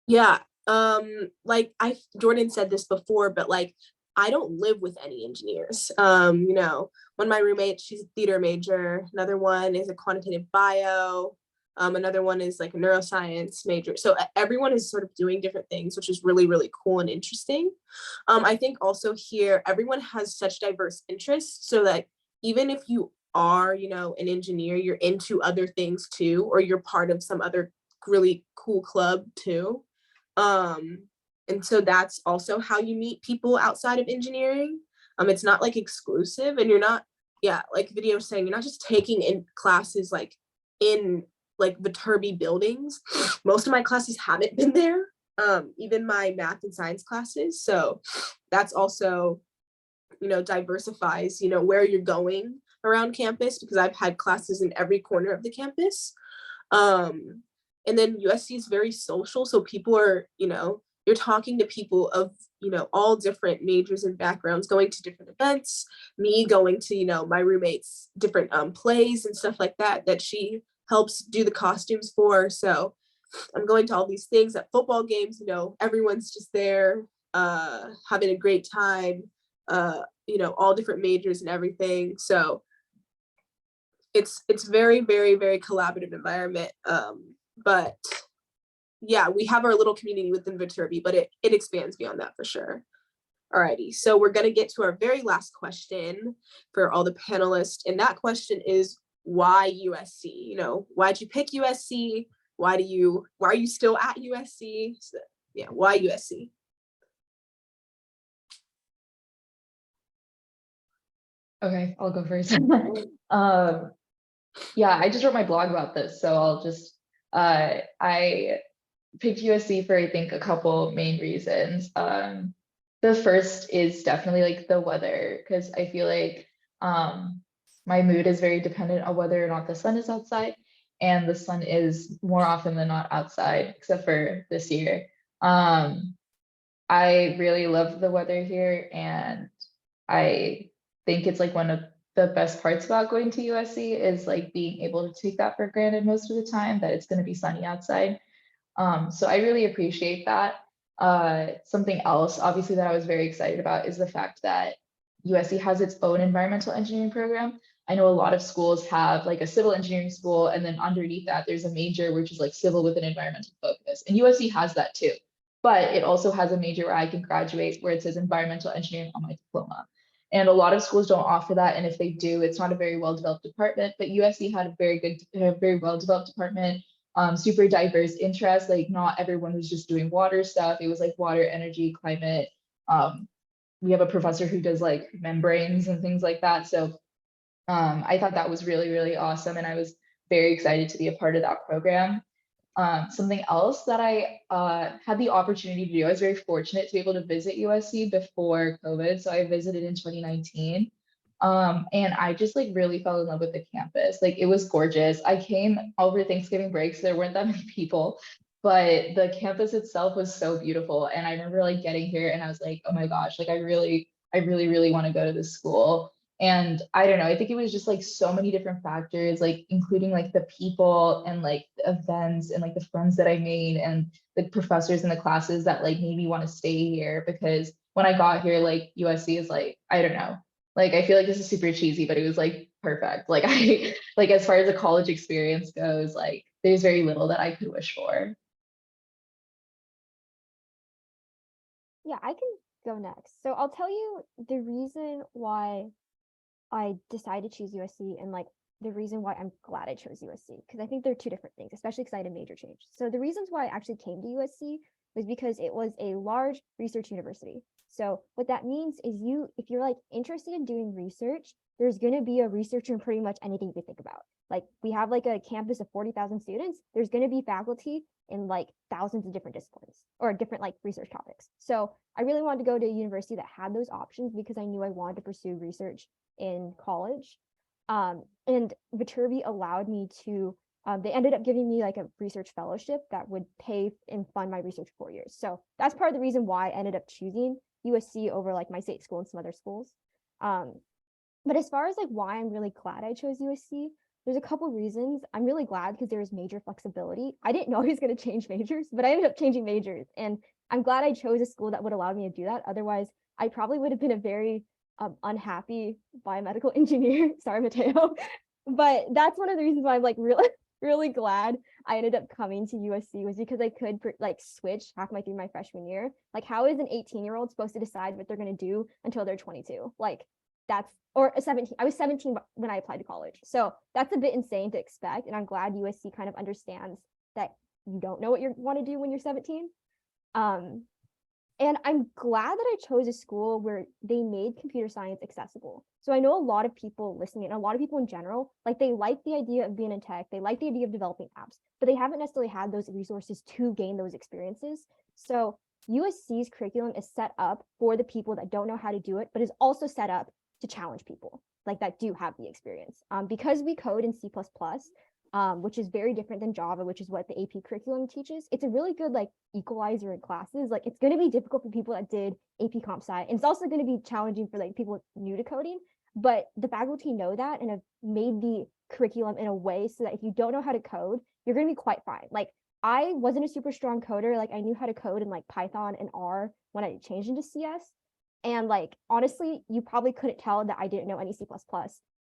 [SPEAKER 1] Yeah, like Jordan said this before, but like I don't live with any engineers. You know, one of my roommates, she's a theater major, another one is a quantitative bio, another one is like a neuroscience major. So everyone is sort of doing different things, which is really, really cool and interesting. I think also here, everyone has such diverse interests, so that even if you are, you know, an engineer, you're into other things too, or you're part of some other really cool club too. And so that's also how you meet people outside of engineering. It's not like exclusive, and you're not, yeah, like Vidya was saying, you're not just taking in classes like in like Viterbi buildings. Most of my classes haven't been there, even my math and science classes. So that's also, you know, diversifies, you know, where you're going around campus, because I've had classes in every corner of the campus. And then USC is very social. So people are, you know, you're talking to people of, you know, all different majors and backgrounds, going to different events, me going to, you know, my roommate's different plays and stuff like that, that she helps do the costumes for. So I'm going to all these things at football games, you know, everyone's just there, having a great time, you know, all different majors and everything. So it's very, very, very collaborative environment. But yeah, we have our little community within Viterbi, but it expands beyond that for sure. Alrighty, so we're gonna get to our very last question for all the panelists. And that question is, why USC? You know, why'd you pick USC? Why are you still at USC? So, yeah, why USC?
[SPEAKER 2] Okay, I'll go first. Yeah, I just wrote my blog about this, so I'll just I picked USC for I think a couple main reasons. The first is definitely like the weather, because I feel like my mood is very dependent on whether or not the sun is outside, and the sun is more often than not outside, except for this year. I really love the weather here, and I think it's like one of the best parts about going to USC is like being able to take that for granted most of the time, that it's going to be sunny outside. So I really appreciate that. Something else, obviously, that I was very excited about is the fact that USC has its own environmental engineering program. I know a lot of schools have like a civil engineering school, and then underneath that, there's a major which is like civil with an environmental focus. And USC has that too. But it also has a major where I can graduate where it says environmental engineering on my diploma. And a lot of schools don't offer that. And if they do, it's not a very well-developed department, but USC had a very well-developed department, super diverse interests. Like not everyone was just doing water stuff. It was like water, energy, climate. We have a professor who does like membranes and things like that. So I thought that was really, really awesome. And I was very excited to be a part of that program. Something else that I had the opportunity to do, I was very fortunate to be able to visit USC before COVID. So I visited in 2019. And I just like really fell in love with the campus. Like it was gorgeous. I came over Thanksgiving break, so there weren't that many people, but the campus itself was so beautiful. And I remember like getting here and I was like, oh my gosh, like I really, really want to go to this school. And I don't know, I think it was just like so many different factors, like including like the people and like the events and like the friends that I made and the professors in the classes that like made me want to stay here. Because when I got here, like USC is like, I don't know, like I feel like this is super cheesy, but it was like perfect. Like I like as far as the college experience goes, like there's very little that I could wish for.
[SPEAKER 3] Yeah, I can go next. So I'll tell you the reason why I decided to choose USC and like the reason why I'm glad I chose USC, because I think they're two different things, especially because I had a major change. So the reasons why I actually came to USC was because it was a large research university. So what that means is if you're like interested in doing research, there's going to be a researcher in pretty much anything you can think about. Like we have like a campus of 40,000 students. There's going to be faculty in like thousands of different disciplines or different like research topics. So I really wanted to go to a university that had those options because I knew I wanted to pursue research in college. And Viterbi allowed me to, they ended up giving me like a research fellowship that would pay and fund my research 4 years. So that's part of the reason why I ended up choosing USC over like my state school and some other schools. But as far as like why I'm really glad I chose USC, there's a couple reasons. I'm really glad because there's major flexibility. I didn't know I was going to change majors, but I ended up changing majors. And I'm glad I chose a school that would allow me to do that. Otherwise, I probably would have been a very unhappy biomedical engineer. Sorry, Mateo. But that's one of the reasons why I'm like really glad I ended up coming to USC was because I could like switch halfway through my freshman year. Like how is an 18-year-old supposed to decide what they're going to do until they're 22? Like that's, or a 17, I was 17 when I applied to college. So that's a bit insane to expect. And I'm glad USC kind of understands that you don't know what you want to do when you're 17. And I'm glad that I chose a school where they made computer science accessible. So I know a lot of people listening, and a lot of people in general, like they like the idea of being in tech, they like the idea of developing apps, but they haven't necessarily had those resources to gain those experiences. So USC's curriculum is set up for the people that don't know how to do it, but is also set up to challenge people like that do have the experience. Because we code in C++, which is very different than Java, which is what the AP curriculum teaches. It's a really good like equalizer in classes. Like it's going to be difficult for people that did AP Comp Sci, and it's also going to be challenging for like people new to coding. But the faculty know that and have made the curriculum in a way so that if you don't know how to code, you're going to be quite fine. Like I wasn't a super strong coder. Like I knew how to code in like Python and R when I changed into CS. And like honestly, you probably couldn't tell that I didn't know any C++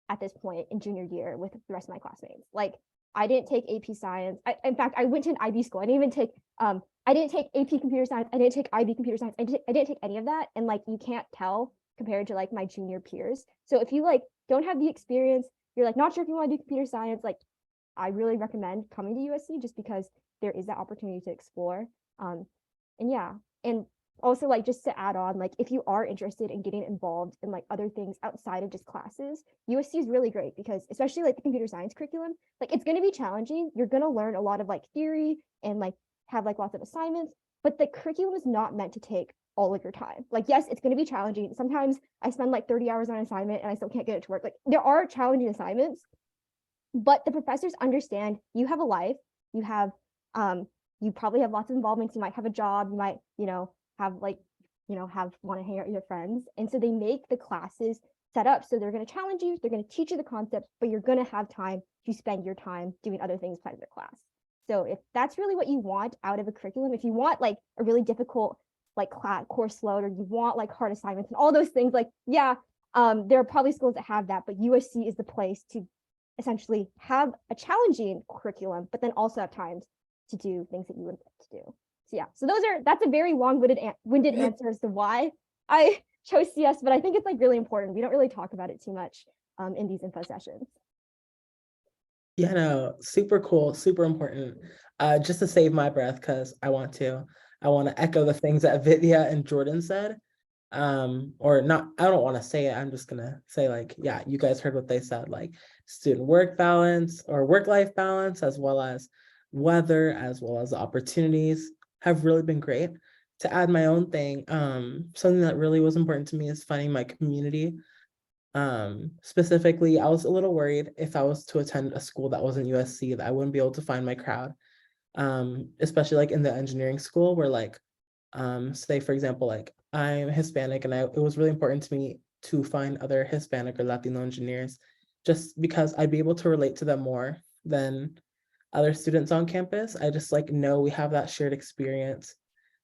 [SPEAKER 3] at this point in junior year with the rest of my classmates. Like I didn't take AP Science. In fact, I went to an IB school. I didn't even take AP Computer Science. I didn't take IB Computer Science. I didn't take any of that. And like you can't tell compared to like my junior peers. So if you like don't have the experience, you're like not sure if you want to do computer science, like I really recommend coming to USC just because there is that opportunity to explore. And yeah, and also like just to add on, like if you are interested in getting involved in like other things outside of just classes, USC is really great because especially like the computer science curriculum, like it's going to be challenging. You're going to learn a lot of like theory and like have like lots of assignments, but the curriculum is not meant to take all of your time. Like yes, it's going to be challenging. Sometimes I spend like 30 hours on an assignment and I still can't get it to work. Like there are challenging assignments, but the professors understand you have a life, you have you probably have lots of involvements, you might have a job, you might have like want to hang out with your friends, and so they make the classes set up so they're going to challenge you, they're going to teach you the concepts, but you're going to have time to spend your time doing other things besides their class. So if that's really what you want out of a curriculum, if you want like a really difficult like course load, or you want like hard assignments and all those things, like yeah, there are probably schools that have that, but USC is the place to essentially have a challenging curriculum, but then also have times to do things that you would like to do. So yeah, so that's a very long-winded answer as to why I chose CS, but I think it's like really important. We don't really talk about it too much in these info sessions.
[SPEAKER 4] Yeah, no, super cool, super important. Just to save my breath, because I want to echo the things that Vidya and Jordan said. Or not, I don't want to say it, I'm just gonna say like, yeah, you guys heard what they said, like student work balance or work-life balance, as well as weather, as well as opportunities have really been great. To add my own thing, something that really was important to me is finding my community. Specifically, I was a little worried if I was to attend a school that wasn't USC that I wouldn't be able to find my crowd. Especially like in the engineering school where like, say for example, like I'm Hispanic and it was really important to me to find other Hispanic or Latino engineers just because I'd be able to relate to them more than other students on campus. I just like know we have that shared experience.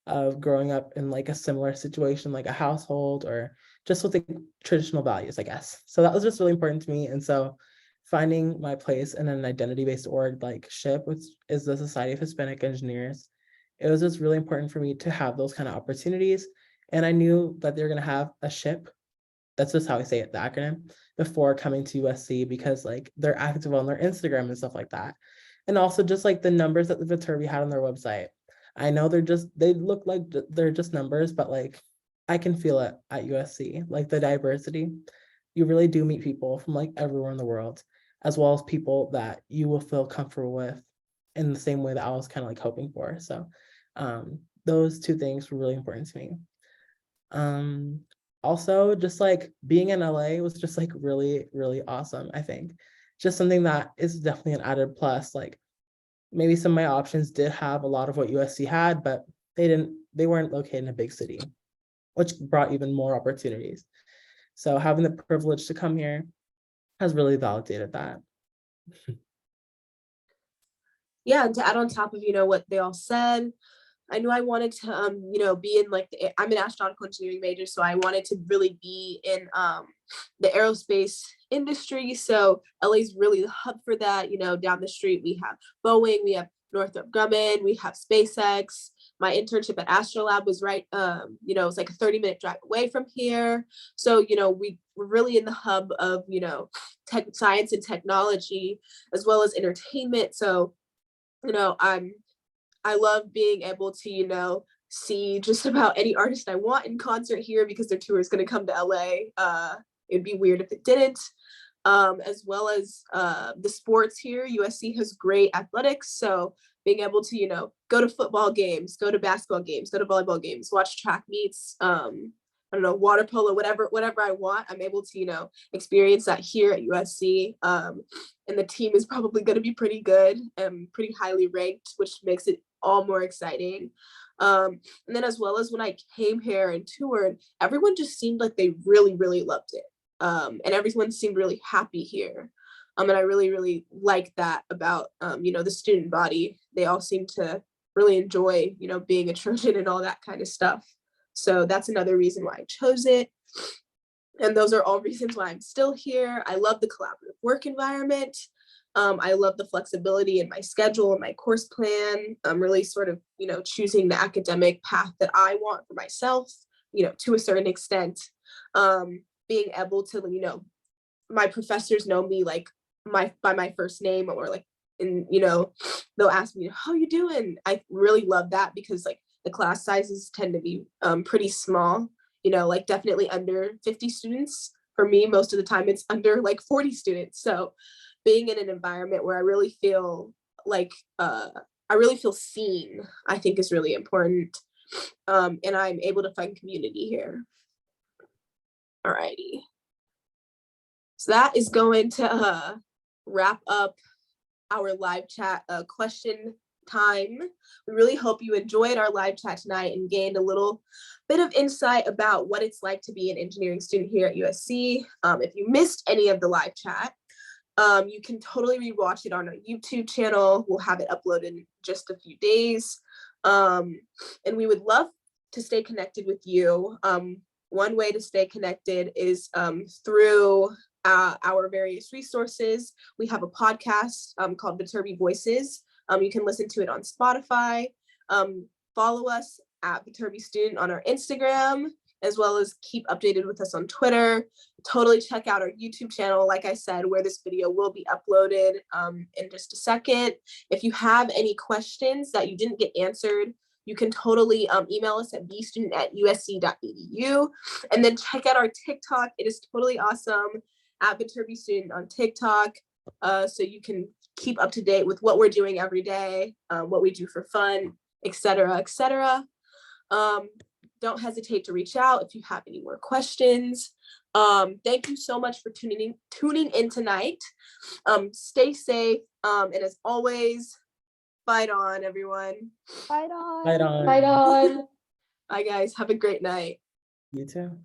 [SPEAKER 4] of growing up in like a similar situation, like a household, or just with the traditional values, I guess. So that was just really important to me. And so finding my place in an identity-based org like SHIP, which is the Society of Hispanic Engineers, it was just really important for me to have those kind of opportunities. And I knew that they're going to have a SHIP. That's just how I say it, the acronym, before coming to USC, because like they're active on their Instagram and stuff like that. And also just like the numbers that the Viterbi had on their website. I know they look like they're just numbers, but like I can feel it at USC, like the diversity. You really do meet people from like everywhere in the world, as well as people that you will feel comfortable with in the same way that I was kind of like hoping for. So those two things were really important to me. Also just like being in LA was just like really, really awesome, I think. Just something that is definitely an added plus. Like maybe some of my options did have a lot of what USC had, but they weren't located in a big city, which brought even more opportunities. So having the privilege to come here has really validated that.
[SPEAKER 1] Yeah, and to add on top of, what they all said, I knew I wanted to, be in like, I'm an astronautical engineering major, so I wanted to really be in the aerospace industry. So LA's really the hub for that. Down the street, we have Boeing, we have Northrop Grumman, we have SpaceX. My internship at Astrolab was right, it was like a 30-minute drive away from here. So, we were really in the hub of, tech, science and technology, as well as entertainment. So, I love being able to, see just about any artist I want in concert here because their tour is going to come to LA. It'd be weird if it didn't. As well as the sports here. USC has great athletics. So being able to, go to football games, go to basketball games, go to volleyball games, watch track meets, I don't know, water polo, whatever I want, I'm able to, experience that here at USC. And the team is probably going to be pretty good and pretty highly ranked, which makes it all more exciting. And then as well as when I came here and toured, everyone just seemed like they really, really loved it. And everyone seemed really happy here. And I really, really like that about, the student body. They all seem to really enjoy, being a Trojan and all that kind of stuff. So that's another reason why I chose it. And those are all reasons why I'm still here. I love the collaborative work environment. I love the flexibility in my schedule and my course plan. I'm really sort of, choosing the academic path that I want for myself, to a certain extent. Being able to, my professors know me like by my first name, or like, and they'll ask me, how you doing? I really love that because like the class sizes tend to be pretty small, like definitely under 50 students. For me, most of the time it's under like 40 students. So being in an environment where I really feel like seen, I think is really important. And I'm able to find community here. Alrighty. So that is going to wrap up our live chat question time. We really hope you enjoyed our live chat tonight and gained a little bit of insight about what it's like to be an engineering student here at USC. If you missed any of the live chat, you can totally rewatch it on our YouTube channel. We'll have it uploaded in just a few days. And we would love to stay connected with you. One way to stay connected is through our various resources. We have a podcast called Viterbi Voices. You can listen to it on Spotify. Follow us at Viterbi Student on our Instagram, as well as keep updated with us on Twitter. Totally check out our YouTube channel, like I said, where this video will be uploaded in just a second. If you have any questions that you didn't get answered, you can totally email us at bstudent@usc.edu. And then check out our TikTok. It is totally awesome, at Viterbi Student on TikTok. So you can keep up to date with what we're doing every day, what we do for fun, etc., etc. Don't hesitate to reach out if you have any more questions. Thank you so much for tuning in tonight. Stay safe. And as always, fight on, everyone.
[SPEAKER 3] Fight on.
[SPEAKER 4] Right on.
[SPEAKER 2] Right on.
[SPEAKER 1] Bye, guys. Have a great night.
[SPEAKER 4] You too.